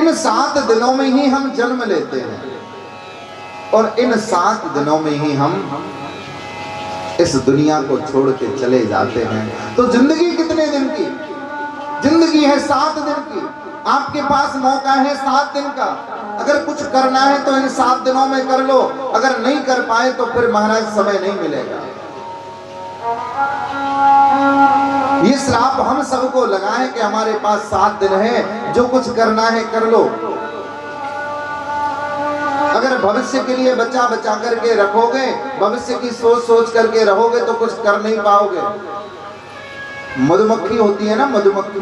इन 7 दिनों में ही हम जन्म लेते हैं और इन 7 दिनों में ही हम इस दुनिया को छोड़ के चले जाते हैं। तो जिंदगी कितने दिन की? जिंदगी है 7 दिन की। आपके पास मौका है 7 दिन का। अगर कुछ करना है तो इन 7 दिनों में कर लो, अगर नहीं कर पाए तो फिर महाराज समय नहीं मिलेगा। ये श्राप हम सबको लगा है कि हमारे पास 7 दिन है, जो कुछ करना है कर लो। अगर भविष्य के लिए बचा बचा करके रखोगे, भविष्य की सोच सोच करके रहोगे तो कुछ कर नहीं पाओगे। मधुमक्खी होती है ना, मधुमक्खी,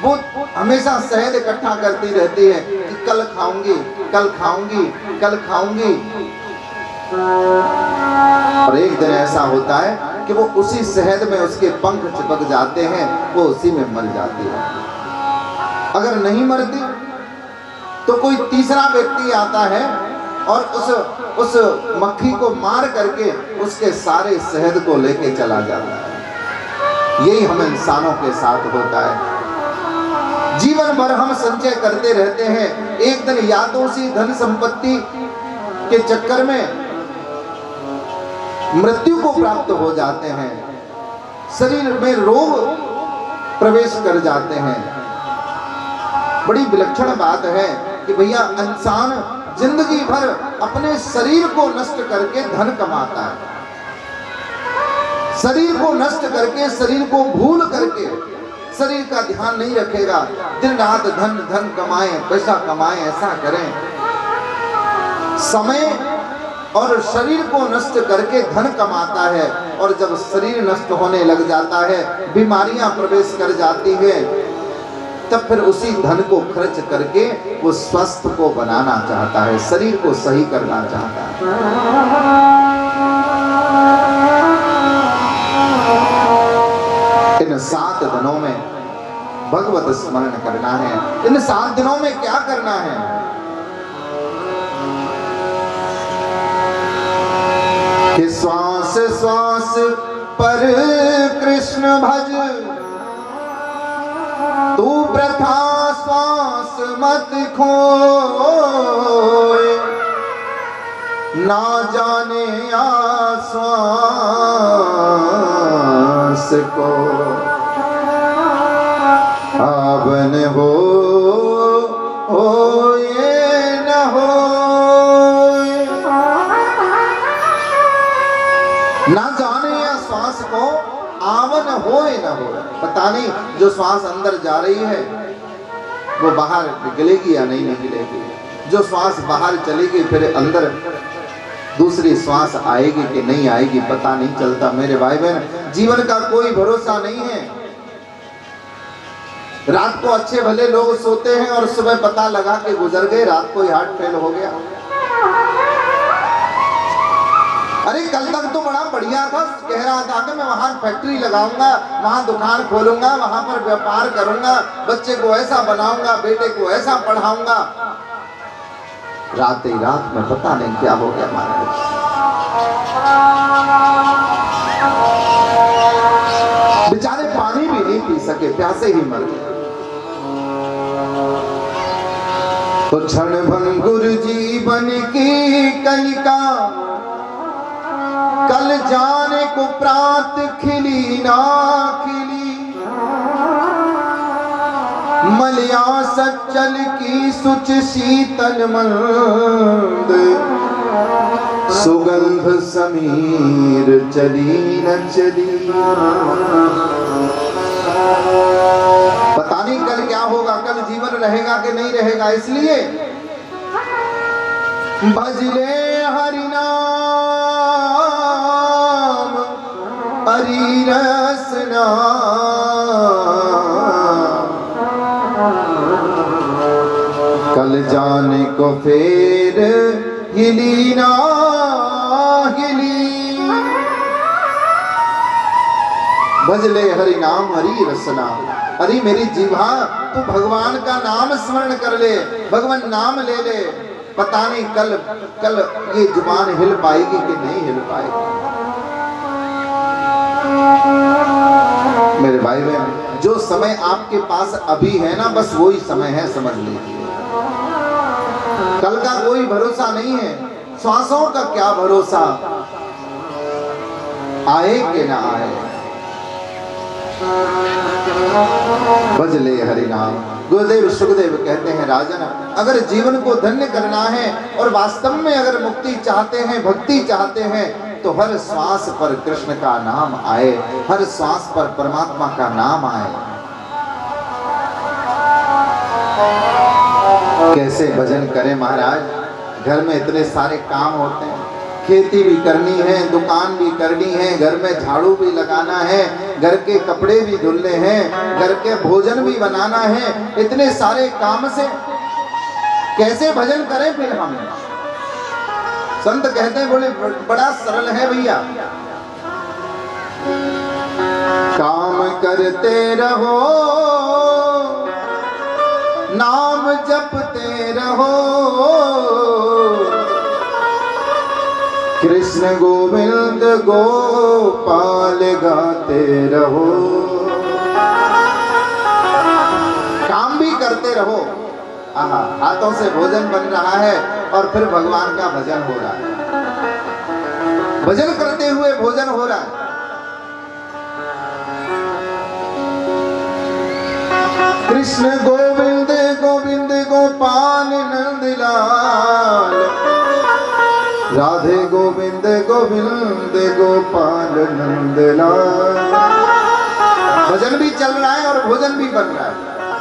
वो हमेशा शहद इकट्ठा करती रहती है कि कल खाऊंगी, कल खाऊंगी, कल खाऊंगी। और एक दिन ऐसा होता है कि वो उसी शहद में उसके पंख चिपक जाते हैं, वो उसी में मर जाती है। अगर नहीं मरती तो कोई तीसरा व्यक्ति आता है और उस मक्खी को मार करके उसके सारे शहद को लेके चला जाता है। यही हम इंसानों के साथ होता है। जीवन भर हम संचय करते रहते हैं, एक दिन या तो उसी धन संपत्ति के चक्कर में मृत्यु को प्राप्त हो जाते हैं, शरीर में रोग प्रवेश कर जाते हैं। बड़ी विलक्षण बात है कि भैया इंसान जिंदगी भर अपने शरीर को नष्ट करके धन कमाता है, शरीर को नष्ट करके, शरीर को भूल करके, शरीर का ध्यान नहीं रखेगा। दिन रात धन धन कमाएं, पैसा कमाएं, ऐसा करें। समय और शरीर को नष्ट करके धन कमाता है, और जब शरीर नष्ट होने लग जाता है, बीमारियां प्रवेश कर जाती है, तब फिर उसी धन को खर्च करके वो स्वस्थ को बनाना चाहता है, शरीर को सही करना चाहता है। इन 7 दिनों में भगवत स्मरण करना है। इन 7 दिनों में क्या करना है? कि श्वास श्वास पर कृष्ण भज, तू प्रथा श्वास मत खोए, ना जाने आश्वास को आवन हो ये न हो। ना जाने या श्वास को आवन हो न हो। पता नहीं जो श्वास अंदर जा रही है वो बाहर निकलेगी या नहीं निकलेगी। जो श्वास बाहर चलेगी फिर अंदर दूसरी श्वास आएगी कि नहीं आएगी पता नहीं चलता। मेरे भाई बहन, जीवन का कोई भरोसा नहीं है। रात को अच्छे भले लोग सोते हैं और सुबह पता लगा के गुजर गए, रात को हार्ट फेल हो गया। अरे कल तक तो बड़ा बढ़िया था, कह रहा था कि मैं वहां फैक्ट्री लगाऊंगा, वहां दुकान खोलूंगा, वहां पर व्यापार करूंगा, बच्चे को ऐसा बनाऊंगा, बेटे को ऐसा पढ़ाऊंगा। रात ही रात में पता नहीं क्या हो गया महाराज। बेचारे पानी भी नहीं पी सके, प्यासे ही मर गए। तो क्षण भंगुर जीवन की कलिका, कल जाने को प्रात खिली ना खिली। मलिया सच्चल की सुच शीतल मंद, सुगंध समीर चली न चली। पता नहीं कल क्या होगा, कल जीवन रहेगा कि नहीं रहेगा। इसलिए भजले हरि नाम हरि रसना, कल जाने को फिर हिली ना हिली। भजले हरि नाम हरि रसना। अरे मेरी जीवा तू भगवान का नाम स्मरण कर ले, भगवान नाम ले ले। पता नहीं कल ये जुबान हिल पाएगी कि नहीं हिल पाएगी। मेरे भाई बहन, जो समय आपके पास अभी है ना, बस वही समय है, समझ लीजिए। कल का कोई भरोसा नहीं है, श्वासों का क्या भरोसा, आए कि ना आए। भजले हरि नाम। गुरुदेव सुखदेव कहते हैं, राजन अगर जीवन को धन्य करना है और वास्तव में अगर मुक्ति चाहते हैं, भक्ति चाहते हैं, तो हर श्वास पर कृष्ण का नाम आए, हर श्वास पर परमात्मा का नाम आए। कैसे भजन करें महाराज, घर में इतने सारे काम होते हैं, खेती भी करनी है, दुकान भी करनी है, घर में झाड़ू भी लगाना है, घर के कपड़े भी धुलने हैं, घर के भोजन भी बनाना है, इतने सारे काम से कैसे भजन करें फिर हम। संत कहते हैं, बोले बड़ा सरल है भैया, काम करते रहो, नाम जपते रहो, कृष्ण गोविंद गोपाल गाते रहो। काम भी करते रहो, हाथों से भोजन बन रहा है और फिर भगवान का भजन हो रहा है, भजन करते हुए भोजन हो रहा है। कृष्ण गोविंद गोविंद गोपाल नंदलाल, राधे गोविंद गोविंद गोपाल नंदलाल। भजन भी चल रहा है और भोजन भी बन रहा है।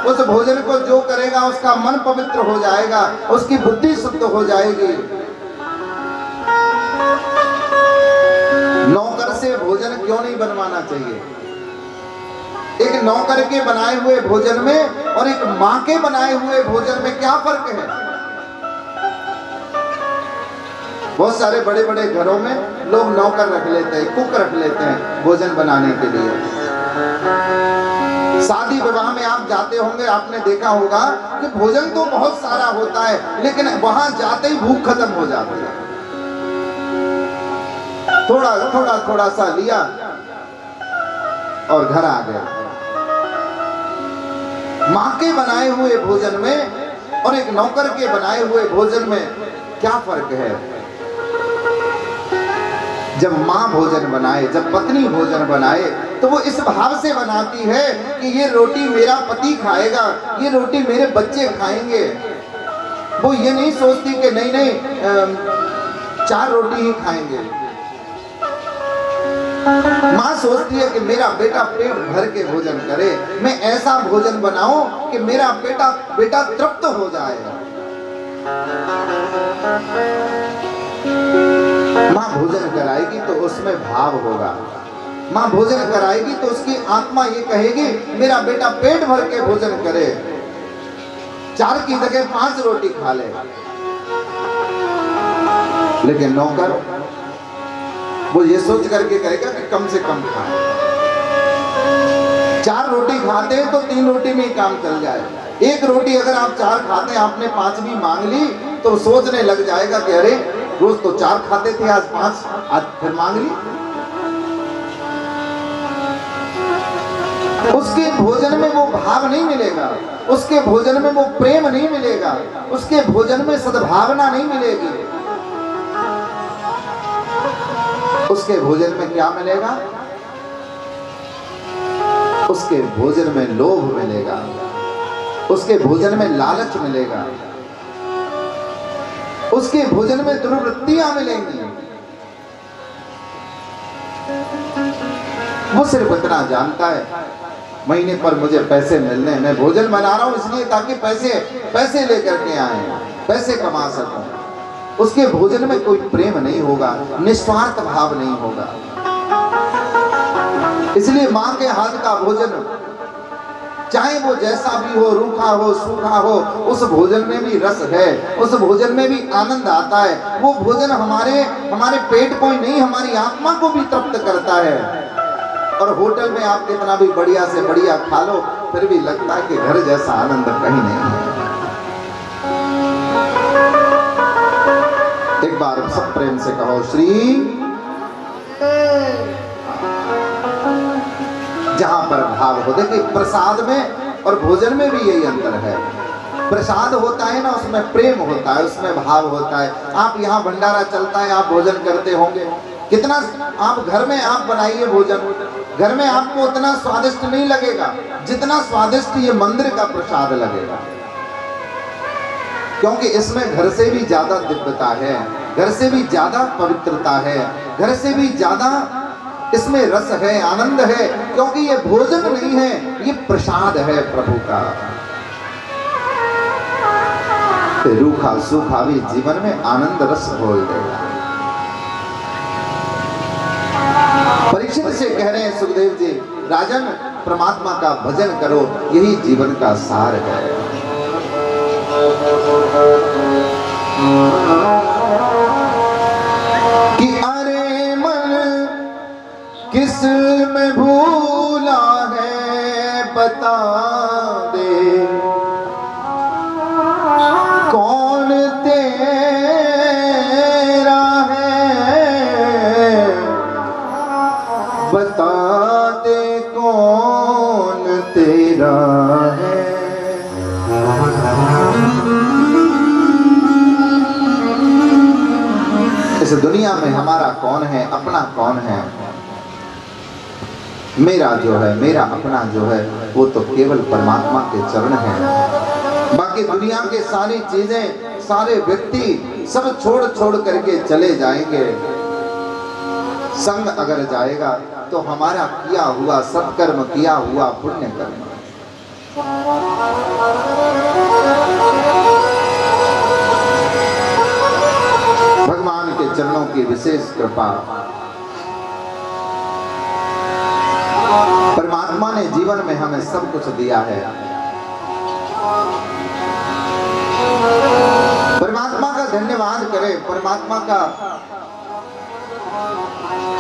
उस भोजन को जो करेगा उसका मन पवित्र हो जाएगा, उसकी बुद्धि शुद्ध हो जाएगी। नौकर से भोजन क्यों नहीं बनवाना चाहिए? एक नौकर के बनाए हुए भोजन में और एक माँ के बनाए हुए भोजन में क्या फर्क है? बहुत सारे बड़े बड़े घरों में लोग नौकर रख लेते हैं, कुक रख लेते हैं भोजन बनाने के लिए। शादी विवाह में आप जाते होंगे, आपने देखा होगा कि भोजन तो बहुत सारा होता है, लेकिन वहां जाते ही भूख खत्म हो जाती है। थोड़ा सा लिया और घर आ गया। माँ के बनाए हुए भोजन में और एक नौकर के बनाए हुए भोजन में क्या फर्क है? जब माँ भोजन बनाए, जब पत्नी भोजन बनाए, तो वो इस भाव से बनाती है कि ये रोटी मेरा पति खाएगा, ये रोटी मेरे बच्चे खाएंगे। वो ये नहीं सोचती कि नहीं 4 रोटी ही खाएंगे। माँ सोचती है कि मेरा बेटा पेट भर के भोजन करे, मैं ऐसा भोजन बनाऊं कि मेरा बेटा तृप्त हो जाए। माँ भोजन कराएगी तो उसमें भाव होगा। माँ भोजन कराएगी तो उसकी आत्मा ये कहेगी मेरा बेटा पेट भर के भोजन करे, 4 की जगह 5 रोटी खा ले। लेकिन नौकर वो ये सोच करके कहेगा कि कम से कम खाए। 4 रोटी खाते हैं तो 3 रोटी में ही काम चल जाए। 1 रोटी अगर आप 4 खाते हैं, आपने 5वीं मांग ली, तो सोचने लग जाएगा कि अरे रोज तो 4 खाते थे, आज 5, आज फिर मांग ली। उसके भोजन में वो भाव नहीं मिलेगा, उसके भोजन में वो प्रेम नहीं मिलेगा, उसके भोजन में सद्भावना नहीं मिलेगी। उसके भोजन में क्या मिलेगा? उसके भोजन में लोभ मिलेगा, उसके भोजन में लालच मिलेगा, उसके भोजन में दुर्वृत्तियां मिलेंगी। वो सिर्फ इतना जानता है महीने पर मुझे पैसे मिलने, मैं भोजन बना रहा हूं इसलिए ताकि पैसे लेकर के आए, पैसे कमा सकूं। उसके भोजन में कोई प्रेम नहीं होगा, निस्वार्थ भाव नहीं होगा। इसलिए माँ के हाथ का भोजन चाहे वो जैसा भी हो, रूखा हो, सूखा हो, उस भोजन में भी रस है, उस भोजन में भी आनंद आता है। वो भोजन हमारे पेट को ही नहीं, हमारी आत्मा को भी तृप्त करता है। और होटल में आप कितना भी बढ़िया से बढ़िया खा लो, फिर भी लगता है कि घर जैसा आनंद कहीं नहीं है। एक बार सब प्रेम से कहो श्री। जहां पर भाव हो, देखिए प्रसाद में और भोजन में भी यही अंतर है। प्रसाद होता है ना, उसमें प्रेम होता है, उसमें भाव होता है। आप यहाँ भंडारा चलता है, आप भोजन करते होंगे, कितना आप घर में आप बनाइए भोजन, घर में आपको उतना स्वादिष्ट नहीं लगेगा जितना स्वादिष्ट ये मंदिर का प्रसाद लगेगा, क्योंकि इसमें घर से भी ज्यादा दिव्यता है, घर से भी ज्यादा पवित्रता है, घर से भी ज्यादा इसमें रस है, आनंद है, क्योंकि ये भोजन नहीं है, ये प्रसाद है प्रभु का। रूखा सूखा भी जीवन में आनंद रस घोल देगा। परीक्षित से कह रहे हैं सुखदेव जी, राजन परमात्मा का भजन करो, यही जीवन का सार है। कि अरे मन किस में भूला है बता दे, कौन तेरा है बता दे, कौन तेरा है। इस दुनिया में हमारा कौन है, अपना कौन है? मेरा जो है, मेरा अपना जो है, वो तो केवल परमात्मा के चरण है। बाकी दुनिया के सारी चीजें, सारे व्यक्ति सब छोड़ छोड़ करके चले जाएंगे। संग अगर जाएगा तो हमारा किया हुआ सत्कर्म, किया हुआ पुण्य कर्म। भगवान के चरणों की विशेष कृपा, परमात्मा ने जीवन में हमें सब कुछ दिया है। परमात्मा का धन्यवाद करें, परमात्मा का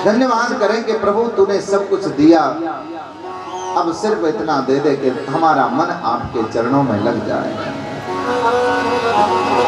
धन्यवाद करें कि प्रभु तूने सब कुछ दिया, अब सिर्फ इतना दे दे कि हमारा मन आपके चरणों में लग जाए।